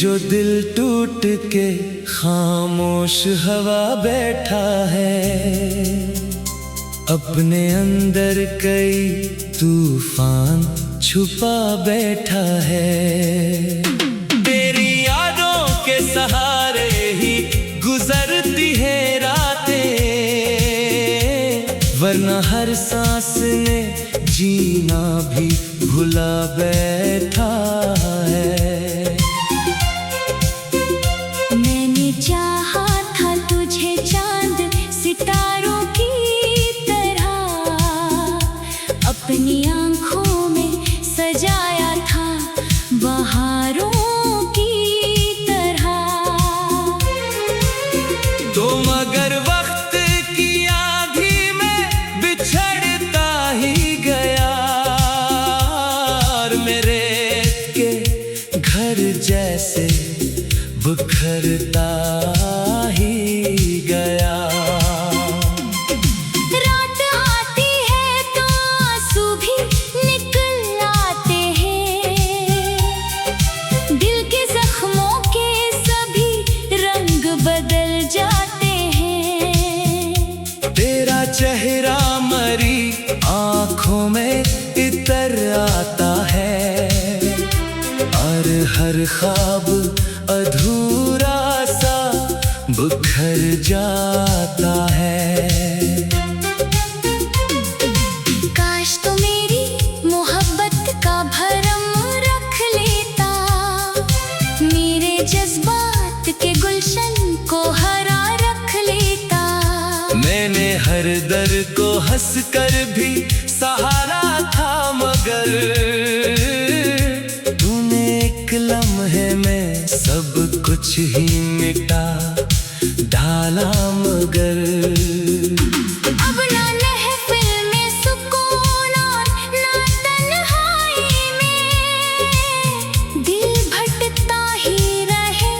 जो दिल टूट के खामोश हवा बैठा है, अपने अंदर कई तूफान छुपा बैठा है। तेरी यादों के सहारे ही गुजरती है रातें, वरना हर सांस ने जीना भी भुला बैठा है। मैंने चाहा था तुझे चांद सितारों की तरह, अपनी आंखों में सजाया था बहारों की तरह। तो मगर वक्त की आंधी में बिछड़ता ही गया, और मेरे के घर जैसे बिखरता ही गया। रात आती है तो आंसू भी निकल आते हैं, दिल के जख्मों के सभी रंग बदल जाते हैं। तेरा चेहरा मरी आंखों में इतर आता है, और हर ख्वाब अधूरा सा बिखर जाता है। काश तो मेरी मोहब्बत का भरम रख लेता, मेरे जज्बात के गुलशन को हरा रख लेता। मैंने हर दर्द को हंसकर भी सहारा था, मगर तूने एक लम्हे में सब कुछ ही मिटा डाला। मगर अब ना महफिल में सुकून और ना तन्हाई में, दिल भटकता ही रहे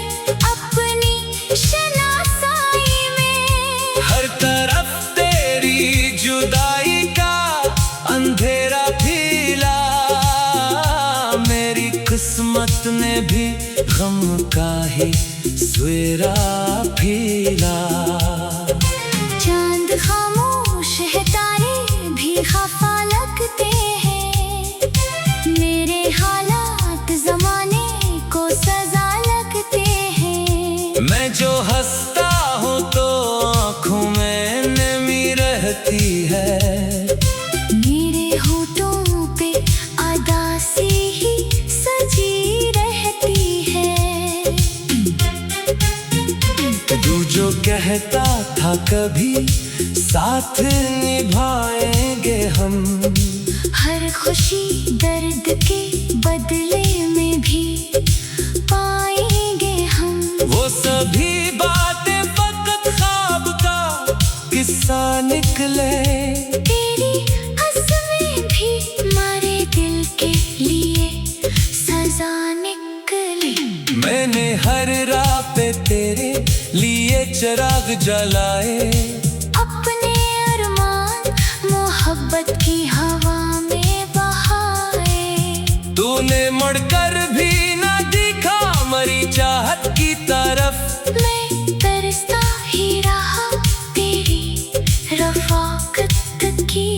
अपनी शनासाई में। हर तरफ तेरी जुदाई का अंधेरा फैला, मेरी किस्मत ने भी गम का ही सवेरा फैला। चांद खामोश है, तारे भी खफा लगते हैं, मेरे हालात जमाने को सजा लगते हैं। मैं जो हंसता हूँ तो आँखों में नमी रहती है, मेरे होठों पे अदासी ही सजी रहती है। तू जो कहता था कभी साथ निभाएंगे हम, हर खुशी दर्द के बदले में भी पाएंगे हम। वो सभी बातें फकत ख्वाब का किस्सा निकले, तेरी हंसमें भी हमारे दिल के लिए सजा निकली। मैंने हर राह पे तेरे लिए चिराग जलाए, अपने अरमान मोहब्बत की हवा में बहाए। तूने मुड़कर भी ना दिखा मरी चाहत की तरफ, मैं तरसता ही रहा तेरी रफ़ाकत की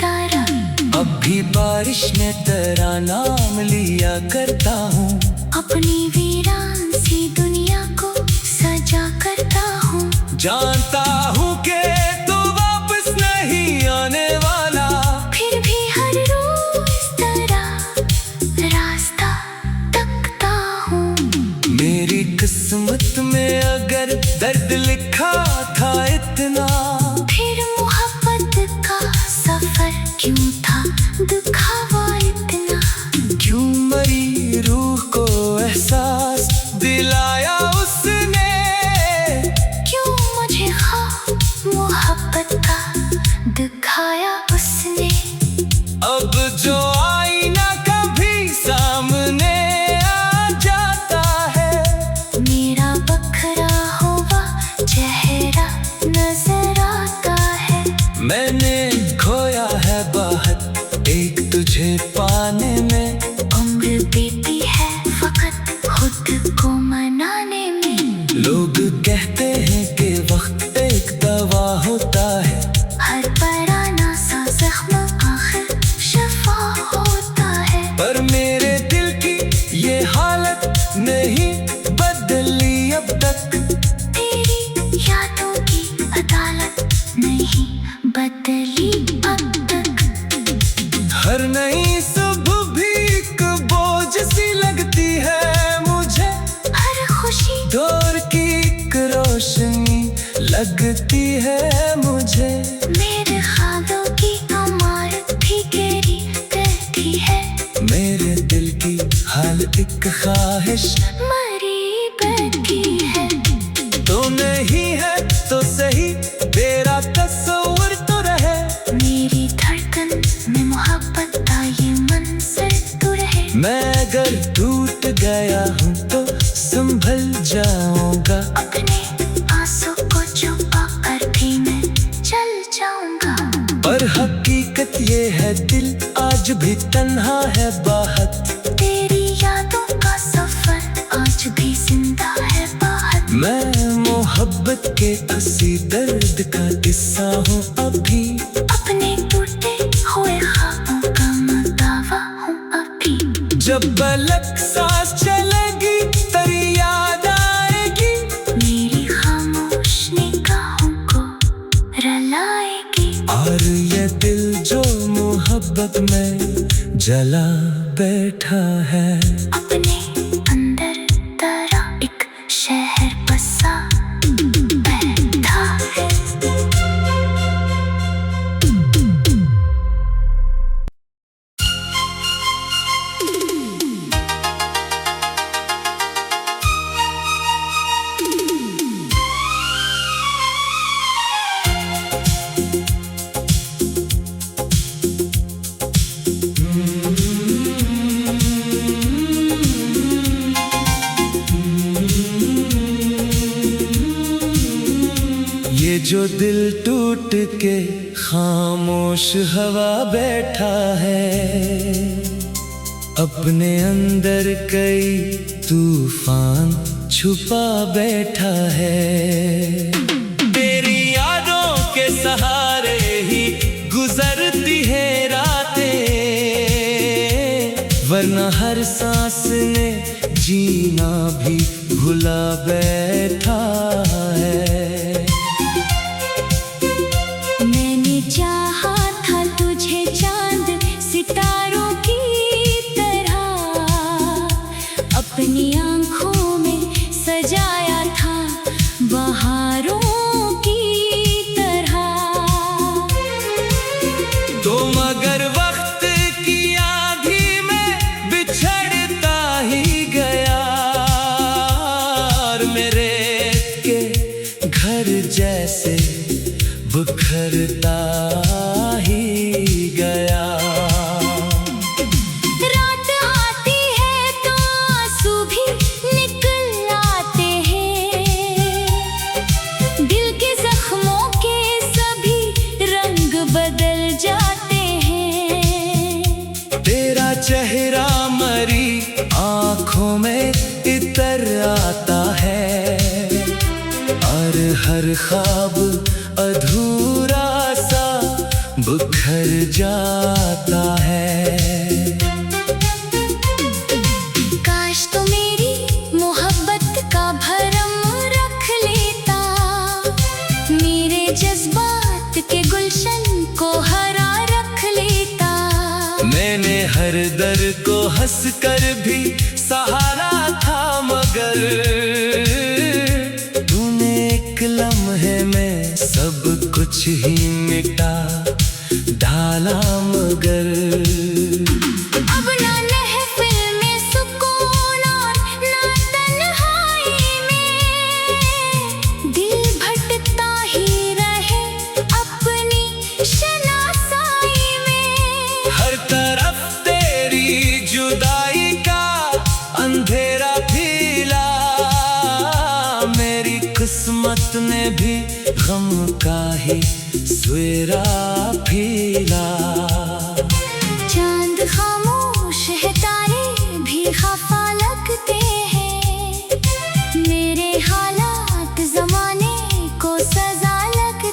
तरफ। अब भी बारिश में तेरा नाम लिया करता हूँ, अपनी वीरान सी दुनिया को सजा करता हूँ। जानता हूँ कि तू वापस नहीं आने वाला, फिर भी हर रोज तेरा रास्ता तकता हूँ। मेरी किस्मत में अगर दर्द लिखा था इतना, फिर मोहब्बत का सफर क्यों था दिखावा इतना। क्यों मरी रूह को एहसास दिलाया उसने, क्यों मुझे ख्वाब मोहब्बत का दिखा दवा होता है। हर पुराना सा जख्म आखिर शफा होता है। पर मेरे दिल की ये हालत नहीं बदली अब तक। तेरी यादों की अदालत नहीं बदली अब तक। हर नई सुबह भी एक बोझ सी लगती है मुझे। हर खुशी दौर की एक रोशनी लगती है मुझे। मेरे ख्वाबों की इमारत भी गिरी रहती है। मेरे दिल की हाल एक ख्वाहिश मरी बैठी है। तो नहीं है तो सही तेरा तस्वीर तो रहे। मेरी धड़कन में मोहब्बत का ये मंजर तो रहे। मैं अगर टूट गया हूँ तो संभल जाऊंगा। अपने आंसू को छुपा कर भी मैं चल जाऊंगा। पर हकीकत ये है दिल आज भी तन्हा है बाहर। तेरी यादों का सफर आज भी जिंदा है बाहर। मैं मोहब्बत के हंसी दर्द का किस्सा हूँ अभी। अपने टूटे हुए ख्वाबों का मदावा हूँ अभी। जब पलक सांस चलेगी तेरी याद आएगी। मेरी खामोश निगाहों को रुलाएगी। और ये दिल जो मोहब्बत में जला बैठा है। अपने अंदर तेरा एक शहर बसा बैठा है। ये जो दिल टूट के खामोश हवा बैठा है। अपने अंदर कई तूफान छुपा बैठा है। तेरी यादों के सहारे ही गुजरती है रातें। वरना हर सांस ने जीना भी भुला बैठा है। मैंने चाहा था तुझे चांद सितारों की तरह। अपनी आंखों में सजाया था बहारों की तरह। तो मगर वक्त की आंधी में बिछड़ता ही गया। और मेरे के घर जैसे बिखरता ही गया। रात आती है तो आंसू भी निकल आते हैं। दिल के जख्मों के सभी रंग बदल जाते हैं। तेरा चेहरा मरी आंखों में इतर आता है। और हर ख्वाब अधूरा सा बिखर जाता है। काश तो मेरी मोहब्बत का भरम रख लेता। मेरे जज्बात के गुलशन को हरा रख लेता। मैंने हर दर को हंस कर भी सहारा था। मगर तूने एक लम्हे में सब कुछ ही मिटा डाला। मगर अब ना महफिल में सुकून और ना तन्हाई में। दिल भटकता ही रहे अपनी शनासाई में। हर तरफ तेरी जुदाई का अंधेरा फैला। मेरी किस्मत ने भी गम का ही सवेरा फैला। चांद खामोश है तारे भी खफा लगते हैं। मेरे हालात जमाने को सजा लगते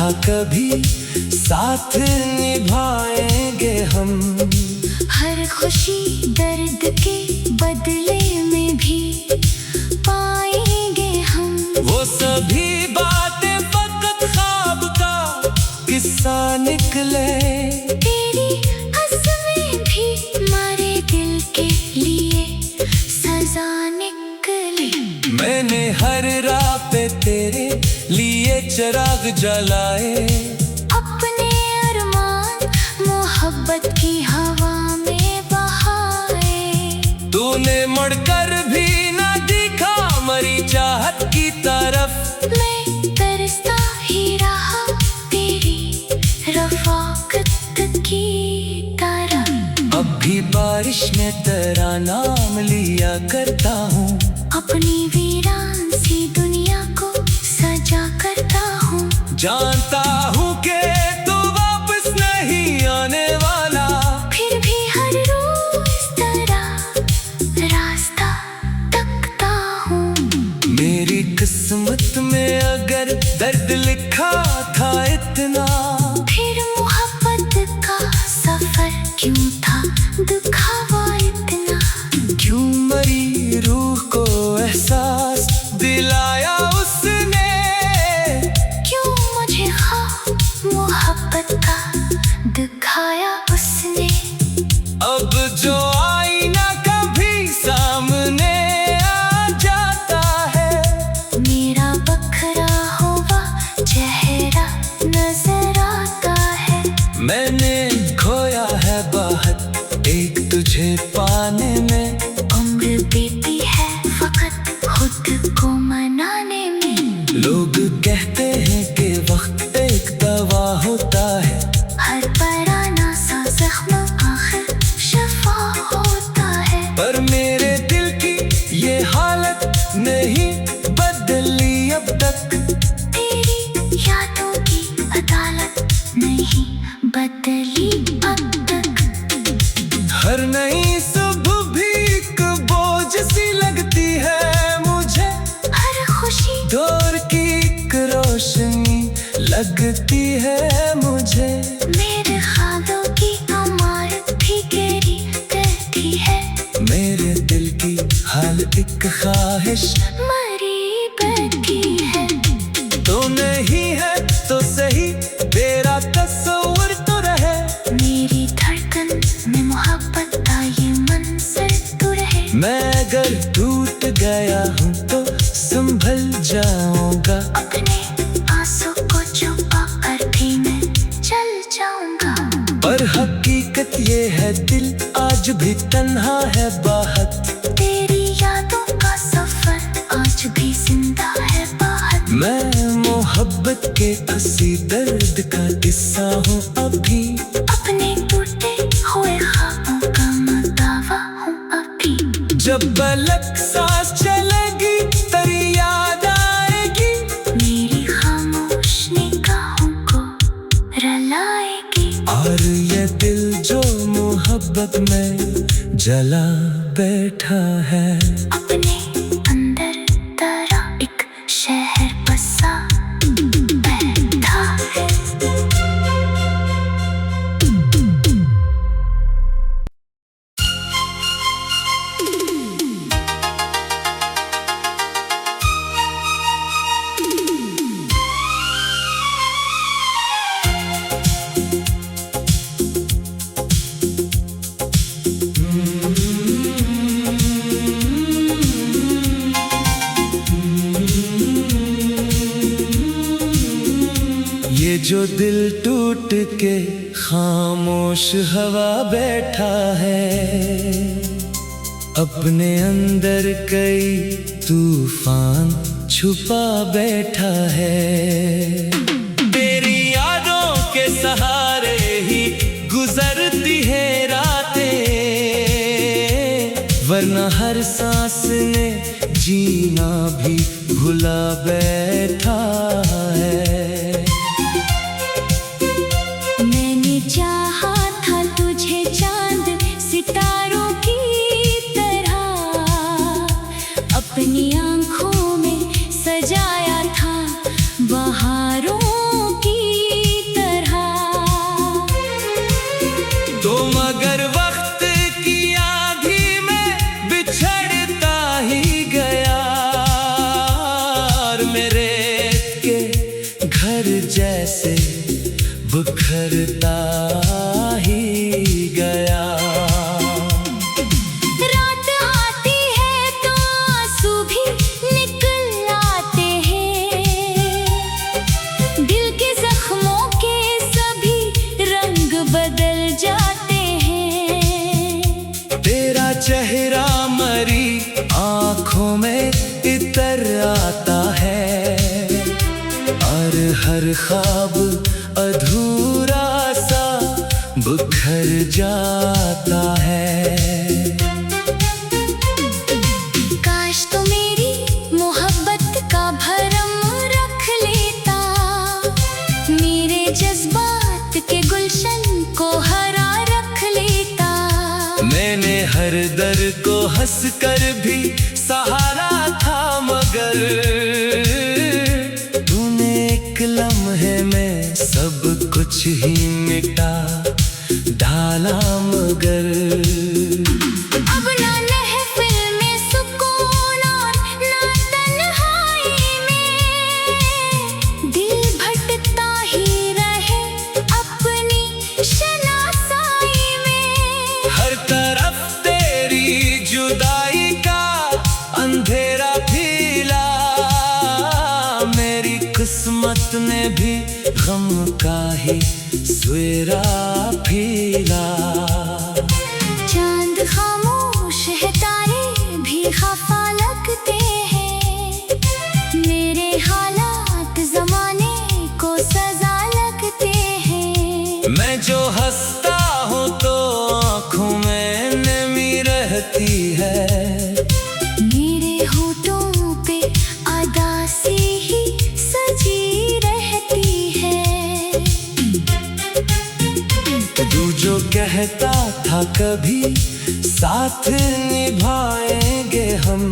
था कभी साथ निभाएंगे हम। हर खुशी दर्द के बदले में भी पाएंगे हम। वो सभी बातें फकत ख्वाब का किस्सा निकले। तेरी अज़्में भी मारे दिल के लिए सजा निकले। मैंने हर राह पे तेरे लिए चिराग जलाए। अपने अरमान मोहब्बत की हवा में बहाए। तूने मुड़कर भी ना देखा मरी चाहत की तरफ। मैं तरसता ही रहा तेरी रफ़ाकत की तरफ। अब भी बारिश में तेरा नाम लिया करता हूँ। अपनी वीरान सी दुनिया को सजा करता हूँ। जानता हूँ कि तू वापस नहीं आने वाला। फिर भी हर रोज तेरा रास्ता तकता हूँ। मेरी किस्मत में अगर दर्द लिखा था इतना, फिर मोहब्बत का सफर क्यों था दुखावा इतना। क्यों मरी रूह को एहसास दिलाया उसने। क्यों मुझे ख्वाब मोहब्बत का दिखाया उसने। अब जो आईना कभी सामने आ जाता है, मेरा बखरा हुआ चेहरा नजर आता है। मैंने खोया है बहुत एक तुझे पाने में। उम्र बीती है फकत खुद को मनाने में। लोग कहते हैं कि वक्त एक दवा होता है। हर पराना सा जख्म आखिर शफा होता है। पर मेरे दिल की ये हालत नहीं बदली अब तक। तेरी यादों की अदालत नहीं बदली अब तक। हर नई सुबह भी एक बोझ सी लगती है मुझे। हर खुशी दौर की एक रोशनी लगती है मुझे। मेरे ख्वाबों की इमारत भी गिरी रहती है। मेरे दिल की हर एक ख्वाहिश मरी बैठी है। तो नहीं है तो सही तेरा तस्वीर तो रहे। मेरी धड़कन में मोहब्बत का ये मंजर तो रहे। मैं अगर टूट गया हूँ तो संभल जाऊंगा। अपने आंसू को छुपा कर भी मैं चल जाऊंगा। पर हकीकत ये है दिल आज भी तन्हा है बहुत। तेरी यादों का सफर आज भी जिंदा है बाहर। मैं मोहब्बत के हंसी दर्द का किस्सा हूँ अभी। अपने टूटे हुए ख्वाबों का मदावा हूँ अभी। जब पलक सांस चलेगी तेरी याद आएगी। मेरी खामोश निगाहों को रुलाएगी। और ये दिल जो मोहब्बत में जला बैठा है। अपने अंदर तेरा एक शहर बसा बैठा है। ये जो दिल टूट के खामोश हवा बैठा है, अपने अंदर कई तूफान छुपा बैठा है। तेरी यादों के सहारे ही गुजरती है रातें, वरना हर सांस ने जीना भी भुला बैठा है। मैंने चाहा था तुझे चांद सितारों की तरह, अपनी आंखों में सजाया था बहारों की घर जैसे बिखरता ही गया। रात आती है तो आंसू भी निकल आते हैं, दिल के जख्मों के सभी रंग बदल जाते हैं। तेरा चेहरा मरी आंखों में इतर आता है, और हर ख्वाब अधूरा सा बिखर जाता है। काश तो मेरी मोहब्बत का भरम रख लेता, मेरे जज्बात के गुलशन को हरा रख लेता। मैंने हर दर्द को हंस कर भी सहारा था, मगर तूने एक लम्हे में सब कुछ ही मिटा डाला। मगर अब ना महफिल में सुकून और ना तन्हाई में, दिल भटकता ही रहे अपनी शनासाई में। हर तरफ तेरी जुदाई का अंधेरा फैला, मेरी किस्मत ने भी गम का ही सवेरा फैला। चांद खामोश है, तारे भी खफा लगते हैं, मेरे हालात जमाने को सजा लगते हैं। मैं जो हंसता हूँ तो आँखों में नमी रहती है, मेरे होठों पे अदासी ही सजी रहती है। तू जो कहता था कभी साथ निभाएंगे हम,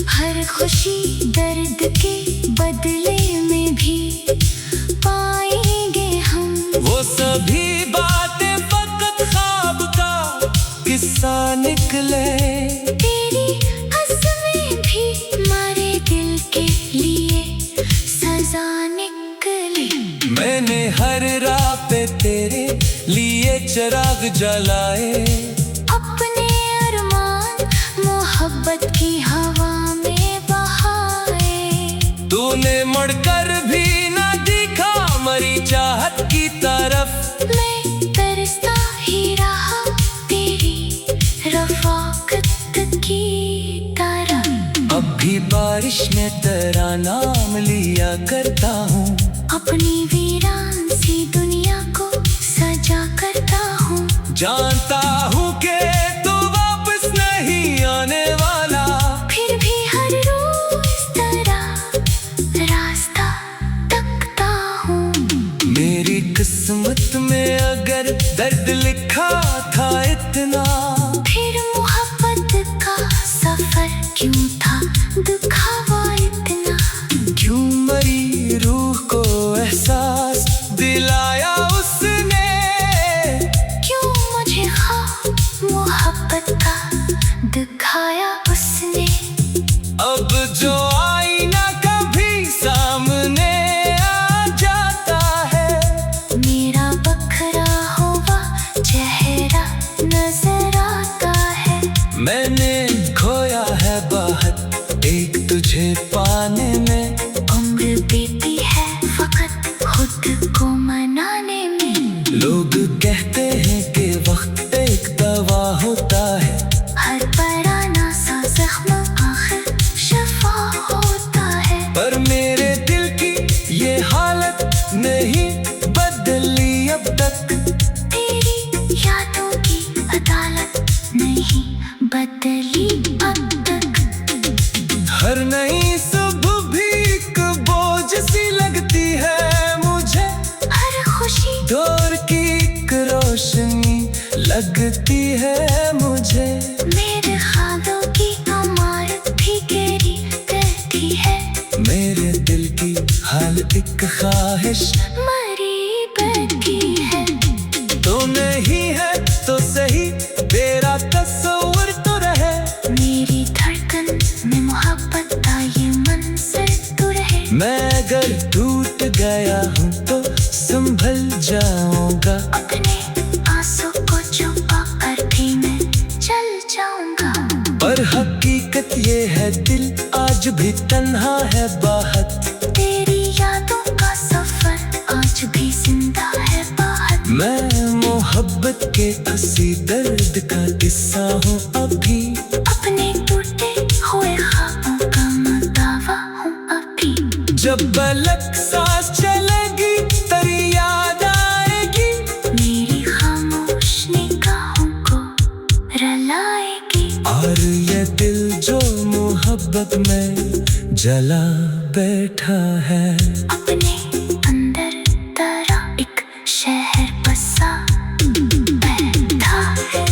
हर खुशी दर्द के बदले में भी पाएंगे हम। वो सभी बातें फकत ख्वाब का किस्सा निकले। तेरी हंसवें भी हमारे दिल के लिए सजा निकली। मैंने हर राह पे तेरे लिए चिराग जलाए, अपने अरमान मोहब्बत की हवा में बहाए। तूने मुड़कर भी ना दिखा मरी चाहत की तरफ, मैं तरसता ही रहा तेरी रफ़ाकत की तरफ। अब भी बारिश में तेरा नाम लिया करता हूँ, अपनी वीरान सी दुनिया को सजा करता हूँ। जानता हूँ कि तू वापस नहीं आने वाला, फिर भी हर रोज तरह रास्ता तकता हूँ। मेरी किस्मत में अगर दर्द लिखा था इतना, फिर मोहब्बत का सफर क्यों था दुखावा इतना। क्यों मरी रूह को एहसास दिलाया उसने, क्यों मुझे ख्वाब मोहब्बत का दिखाया उसने। अब जो आईना कभी सामने आ जाता है, मेरा बखरा हुआ चेहरा नजर आता है। मैंने खोया है बहुत एक तुझे पाने में, उम्र बीती है फकत खुद को मनाने में। लोग कहते हैं कि वक्त एक दवा होता है, हर पराना सा जख्म आखिर शफा होता है। पर मेरे दिल की ये हालत नहीं बदली अब तक, तेरी यादों की अदालत नहीं बदली अब तक। हर नई सुबह भी एक बोझ सी लगती है मुझे, हर खुशी दौर की एक रोशनी लगती है मुझे। मेरे ख्वाबों की इमारत भी गहरी करती है, मेरे दिल की हाल एक ख्वाहिश मरी बरकी है। तो नहीं है तो सही तेरा तस्वीर तो रहे, मेरी धड़कन में मोहब्बत का ये मंजर तो रहे। मैं अगर टूट गया हूँ तो संभल जाऊंगा। अपने आंसू को छुपा कर भी मैं चल जाऊंगा। पर हकीकत ये है दिल आज भी तन्हा है बहुत। तेरी यादों का सफर आज भी जिंदा है बहुत। मैं मोहब्बत के हंसी दर्द का किस्सा हूँ अभी। अपने टूटे हुए ख्वाबों का मदावा हूँ अभी। जब पलक सांस चलेगी तेरी याद आएगी। मेरी खामोश निगाहों को रुलाएगी। और ये दिल जो मोहब्बत में जला बैठा है। अपने अंदर तेरा एक शहर बसा बैठा है।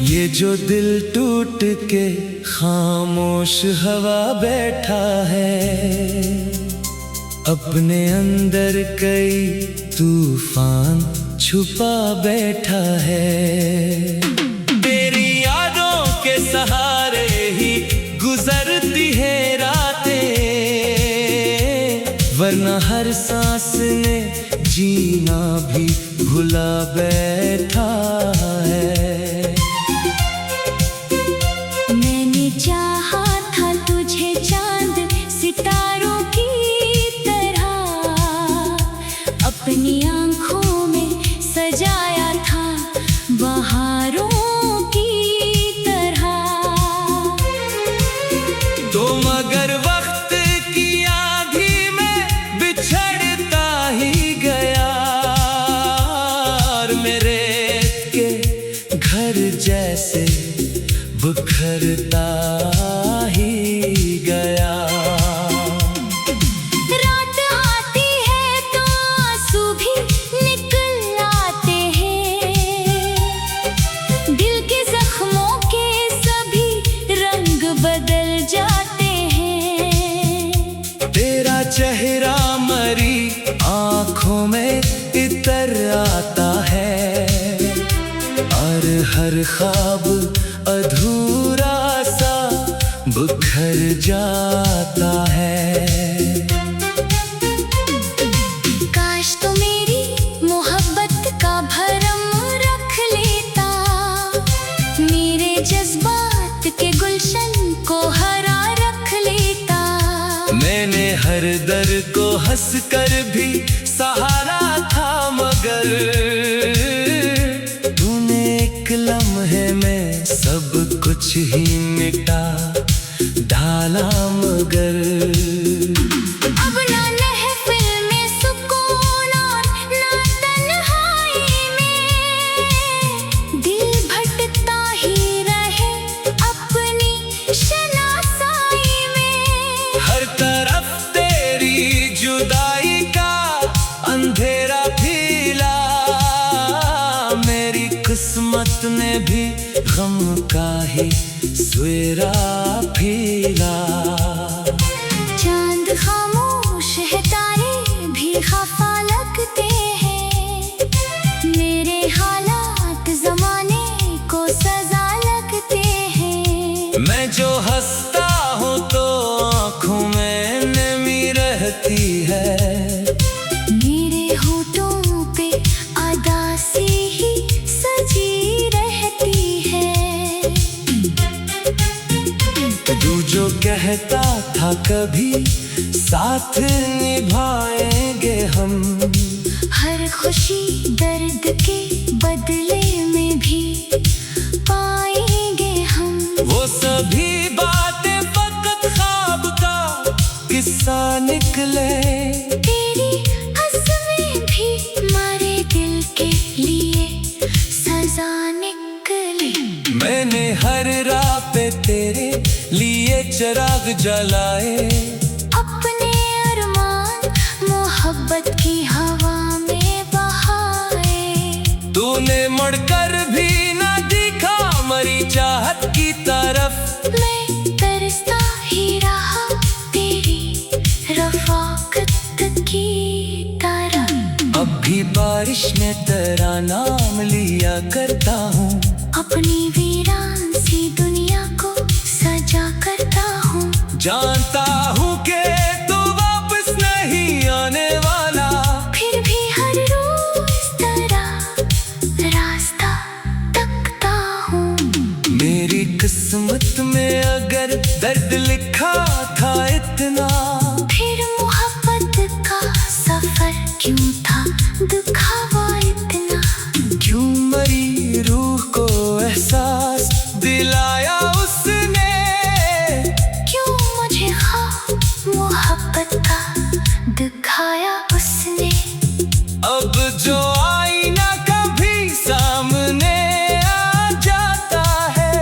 ये जो दिल टूट के खामोश हवा बैठा है, अपने अंदर कई तूफान छुपा बैठा है। तेरी यादों के सहारे ही गुजरती है रातें, वरना हर सांस ने जीना भी भुला बैठा है। मैंने चाहा था तुझे चांद सितारों की तरह, अपनी आंखों में सजाया था बहारों की तरह। तो मगर वक्त की आंधी में बिछड़ता ही गया, और मेरे के घर जैसे बिखरता ही गया। रात आती है तो आंसू भी निकल आते हैं, दिल के जख्मों के सभी रंग बदल जाते हैं। तेरा चेहरा मरी आंखों में इतर आता है, और हर ख्वाब अधूरा सा बिखर जाता है। काश तो मेरी मोहब्बत का भरम रख लेता, मेरे जज्बात के गुलशन को हरा रख लेता। मैंने हर दर्द को हंस कर भी सहारा था, मगर तूने एक लम्हे में सब कुछ ही मिटा डाला। मगर अब ना महफिल में सुकून और ना तन्हाई में, दिल भटकता ही रहे अपनी शनासाई में। हर तरफ तेरी जुदाई का अंधेरा फैला, मेरी किस्मत ने भी गम का ही सवेरा फैला। चांद खामोश है, तारे भी खफा लगते हैं, मेरे हालात जमाने को सजा लगते हैं। मैं जो हंसता हूँ तो आँखों में नमी रहती है, मेरे होठों पे अदासी ही सजी रहती है। तू जो कहता था कभी साथ निभाएंगे हम, हर खुशी दर्द के बदले में भी पाएंगे हम। वो सभी बातें फकत ख्वाब का किस्सा निकले। तेरी हंसमें भी हमारे दिल के लिए सजा निकली। मैंने हर राह पे तेरे लिए चिराग जलाए, अपने अरमान वक्त की तरह। अब भी बारिश में तेरा नाम लिया करता हूँ, अपनी वीरान सी दुनिया को सजा करता हूँ। जानता हूँ कि तू वापस नहीं आने वाला, फिर भी हर रोज तेरा रास्ता तकता हूँ। मेरी किस्मत में अगर दर्द लिखा था इतना, फिर मोहब्बत का सफर क्यों था दिखावा इतना। क्यों मरी रूह को एहसास दिलाया उसने, क्यों मुझे ख्वाब मोहब्बत का दिखाया उसने। अब जो आईना कभी सामने आ जाता है,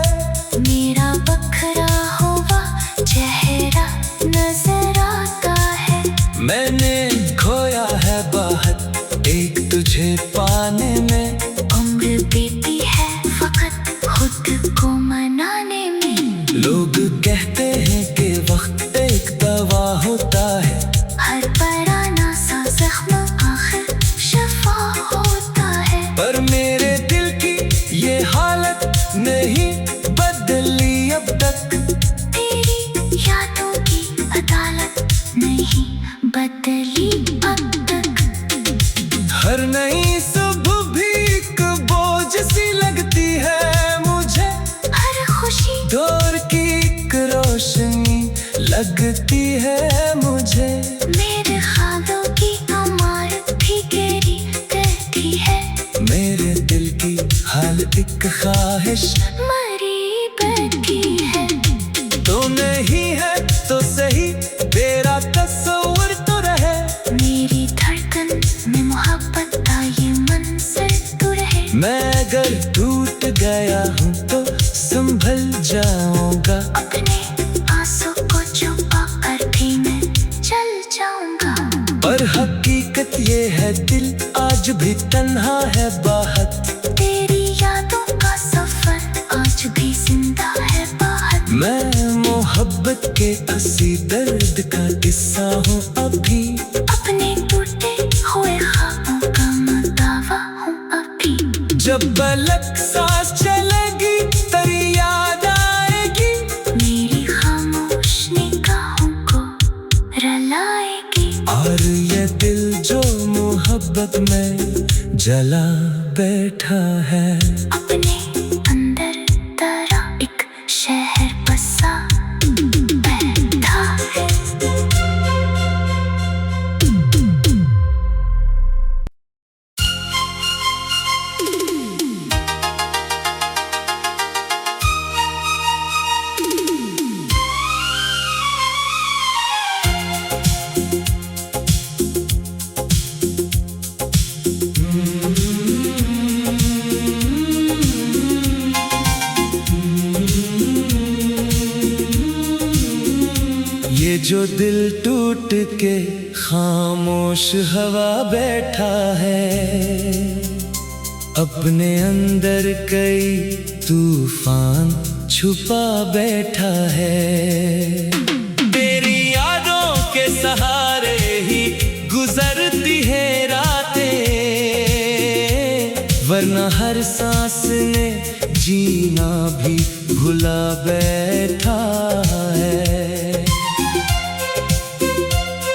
मेरा बखरा हुआ चेहरा नजर आता है। मैंने खोया है बाहर एक तुझे पाने में, उम्र बीती है फकत खुद को मनाने में। लोग कहते हैं कि वक्त एक दवा होता है, हर पुराना सा जख्म आखिर शफा होता है। पर मेरे दिल की ये हालत नहीं बदली अब तक, तेरी यादों की अदालत नहीं बदली अब तक। हर नई सुबह भी एक बोझ सी लगती है मुझे, हर खुशी दौर की एक रोशनी लगती है मुझे। मेरे ख्वाबों की इमारत भी गिरी रहती है। मेरे दिल की हाल एक ख्वाहिश मरी बैठी है। तो नहीं है तो सही, तेरा तस्वीर तो रहे। मेरी धड़कन में मोहब्बत का ये मंजर तो रहे। मैं अगर टूट गया हूँ तो संभल जाऊंगा, अपने आंसू को छुपा कर भी मैं चल जाऊंगा। पर हकीकत ये है दिल आज भी तन्हा है बाहर, तेरी यादों का सफर आज भी जिंदा है बाहर। मैं मोहब्बत के हंसी दर्द का किस्सा हूँ अभी, अपने टूटे हुए ख्वाबों का मदावा हूँ अभी। जब पलक सांस चलेगी तेरी याद आएगी, मेरी खामोश निगाहों को रुलाएगी। और ये दिल जो मोहब्बत में जला बैठा है, अपने अंदर तेरा एक शहर बसा बैठा है। ये जो दिल टूट के खामोश हवा बैठा है, अपने अंदर कई तूफान छुपा बैठा है। तेरी यादों के सहारे ही गुजरती है रातें, वरना हर सांस ने जीना भी भुला बैठा है।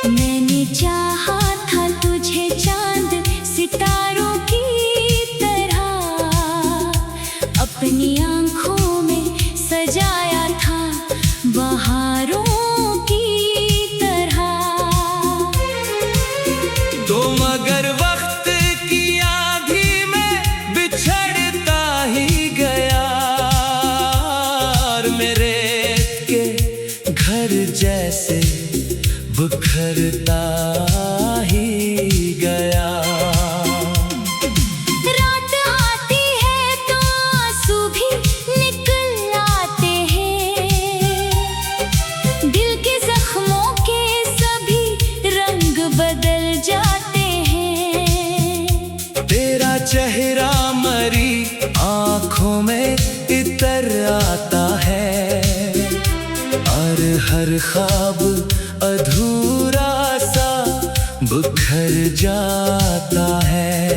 मैंने चाहा था तुझे चांद सितारों की तरह, अपनी आंखों में सजाया था बहारों की तरह। तो मगर वक्त की आंधी में बिछड़ता ही गया, और मेरे के घर जैसे बिखरता ही गया। रात आती है तो आंसू भी निकल आते हैं, दिल के जख्मों के सभी रंग बदल जाते हैं। तेरा चेहरा मरी आंखों में इतर आता है, और हर ख्वाब अधूरा बिखर जाता है।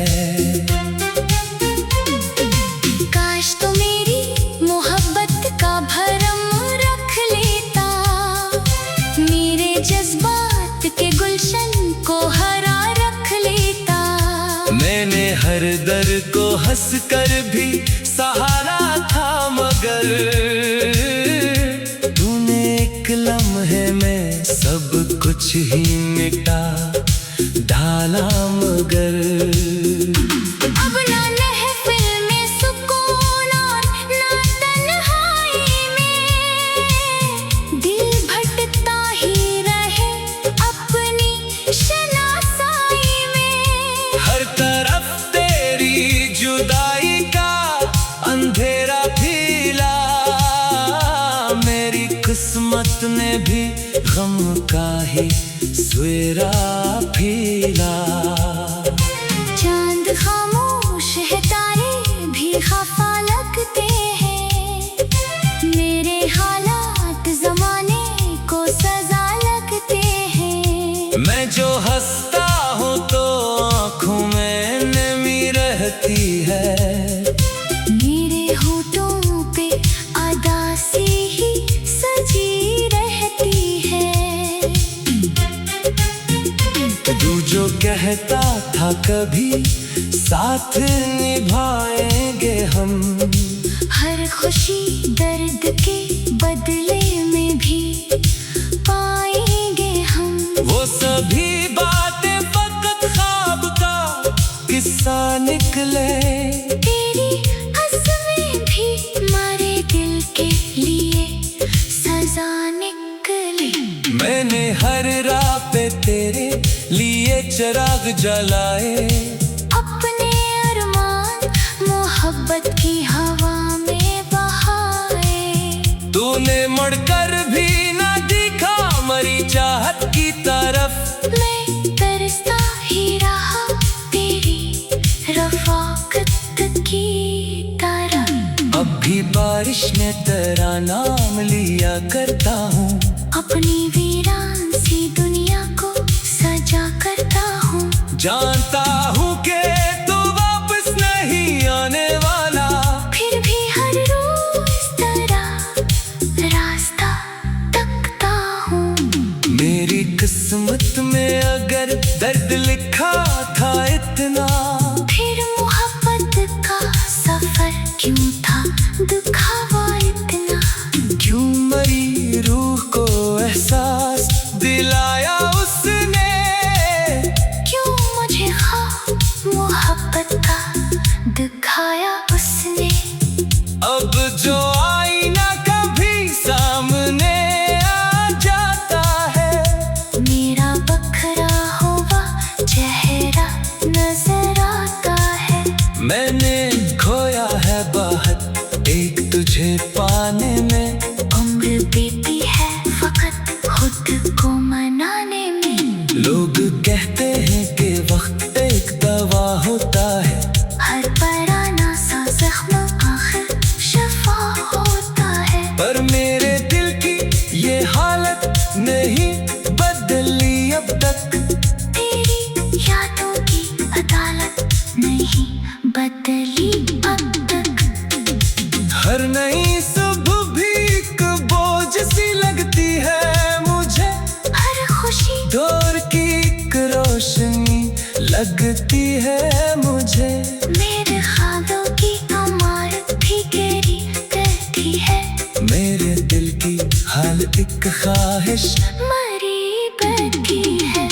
काश तो मेरी मोहब्बत का भरम रख लेता, मेरे जज्बात के गुलशन को हरा रख लेता। मैंने हर दर्द को हंसकर भी सहारा था, मगर तूने एक लम्हे में सब कुछ ही मिटा डाला। मगर अब ना महफिल में सुकून और ना तन्हाई में, दिल भटकता ही रहे अपनी शनासाई में। हर तरफ तेरी जुदाई का अंधेरा फैला, मेरी किस्मत ने भी गम का ही सवेरा फैला। चांद खामोश है, तारे भी खफा लगते हैं, मेरे हालात जमाने को सजा लगते हैं। मैं जो हंसता हूँ तो आँखों में नमी रहती है, मेरे होठों पे उदासी ही सजी रहती है। तू जो कहता था कभी साथ निभाएंगे हम, हर खुशी दर्द के बदले में भी पाएंगे हम। वो सभी बातें फकत ख्वाब का किस्सा निकले, तेरी हंसमें भी हमारे दिल के लिए सजा निकले। मैंने हर राह पे तेरे लिए चिराग जलाए, अपने अरमान मोहब्बत की हवा में बहाए। तूने मुड़कर भी ना दिखा मरी चाहत की तरफ, मैं तरसता ही रहा तेरी रफ़ाकत की तरफ। अब भी बारिश में तेरा नाम लिया करता हूँ, अपनी वीरान सी दुनिया को सजा करता हूँ। जानता हूँ कि तू वापस नहीं आने वाला, फिर भी हर रोज तेरा रास्ता तकता हूँ। मेरी किस्मत में अगर दर्द लिखा था इतना, फिर मोहब्बत का सफर क्यों था दुखावा इतना। क्यों मरी रूह को एहसास दिलाया उसने, क्यों मुझे ख्वाब मोहब्बत का दिखाया उसने। अब जो आईना कभी सामने आ जाता है, मेरा बखरा हुआ चेहरा नजर आता है। मैंने खोया है बाहर एक तुझे पाने में, उम्र बीती है फकत खुद को मनाने में। लोग कहते हैं कि वक्त एक दवा होता है, हर पराना सा जख्म आखिर शफा होता है। पर मेरे दिल की ये हालत नहीं बदली अब तक, तेरी यादों की अदालत नहीं बदली अब तक। हर नई सुबह भी एक बोझ सी लगती है मुझे, हर खुशी दौर की एक रोशनी लगती है मुझे। मेरे ख्वाबों की इमारत भी गिरी करती है, मेरे दिल की हाल एक ख्वाहिश मरी बैठी है।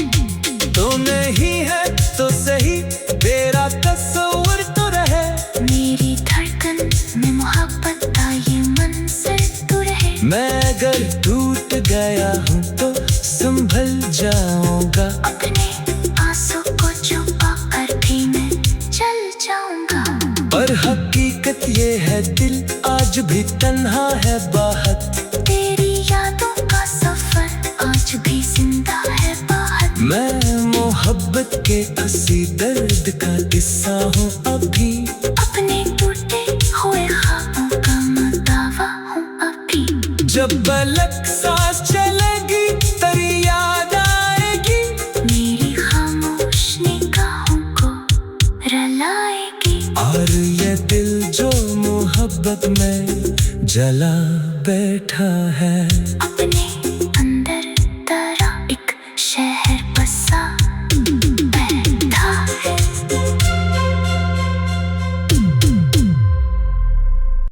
तो नहीं है तो सही तेरा तस्वीर तो रहे, मेरी धड़कन में मोहब्बत का ये मंजर तो रहे। मैं अगर टूट गया हूँ तो संभल जाऊंगा, अपने आंसू को छुपा कर भी मैं चल जाऊंगा। पर हकीकत ये है दिल आज भी तन्हा है बाहर, तेरी यादों का सफर आज भी जिंदा है बाहर। मैं मोहब्बत के हंसी दर्द का किस्सा हूँ अभी, अपने टूटे हुए ख्वाबों का मदावा हूँ अभी। जब पलक सांस चलेगी तेरी याद आएगी, मेरी खाम रुलाएगी। और ये दिल जो मोहब्बत में जला बैठा है, अपने